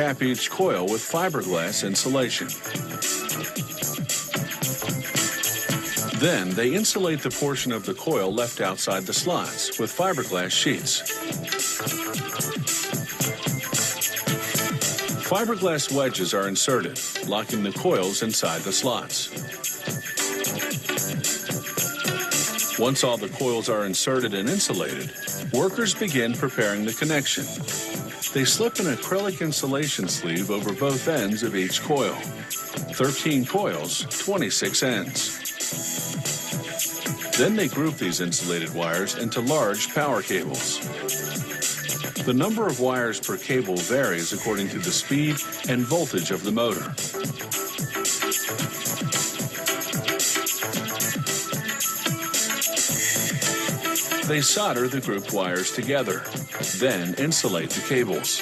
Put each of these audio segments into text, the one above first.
cap each coil with fiberglass insulation. Then they insulate the portion of the coil left outside the slots with fiberglass sheets. Fiberglass wedges are inserted, locking the coils inside the slots. Once all the coils are inserted and insulated, workers begin preparing the connection. They slip an acrylic insulation sleeve over both ends of each coil. 13 coils, 26 ends. Then they group these insulated wires into large power cables. The number of wires per cable varies according to the speed and voltage of the motor. They solder the grouped wires together, then insulate the cables.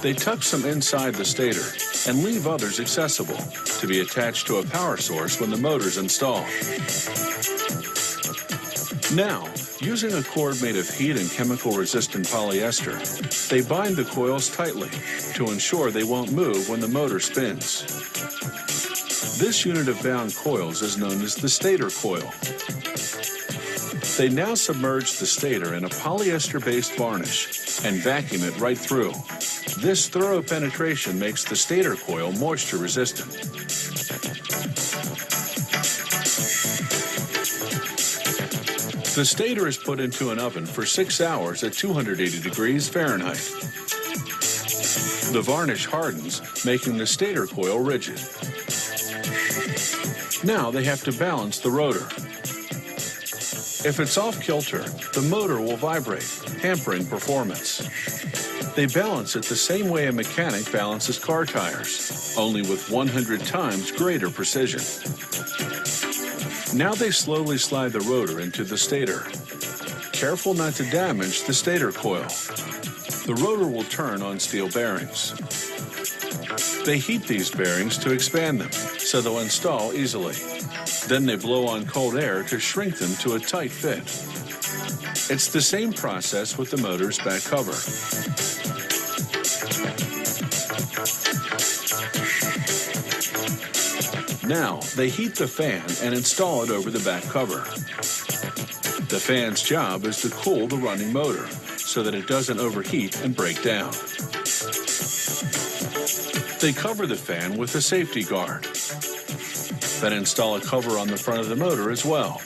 They tuck some inside the stator and leave others accessible to be attached to a power source when the motor's installed. Now, using a cord made of heat and chemical-resistant polyester, they bind the coils tightly to ensure they won't move when the motor spins. This unit of bound coils is known as the stator coil. They now submerge the stator in a polyester-based varnish and vacuum it right through. This thorough penetration makes the stator coil moisture-resistant. The stator is put into an oven for 6 hours at 280 degrees Fahrenheit. The varnish hardens, making the stator coil rigid. Now they have to balance the rotor. If it's off-kilter, the motor will vibrate, hampering performance. They balance it the same way a mechanic balances car tires, only with 100 times greater precision. Now they slowly slide the rotor into the stator. Careful not to damage the stator coil. The rotor will turn on steel bearings. They heat these bearings to expand them, so they'll install easily. Then they blow on cold air to shrink them to a tight fit. It's the same process with the motor's back cover. Now, they heat the fan and install it over the back cover. The fan's job is to cool the running motor so that it doesn't overheat and break down. They cover the fan with a safety guard. Then install a cover on the front of the motor as well.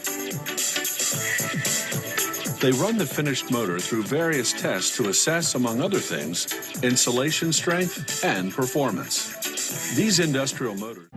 They run the finished motor through various tests to assess, among other things, insulation strength and performance. These industrial motors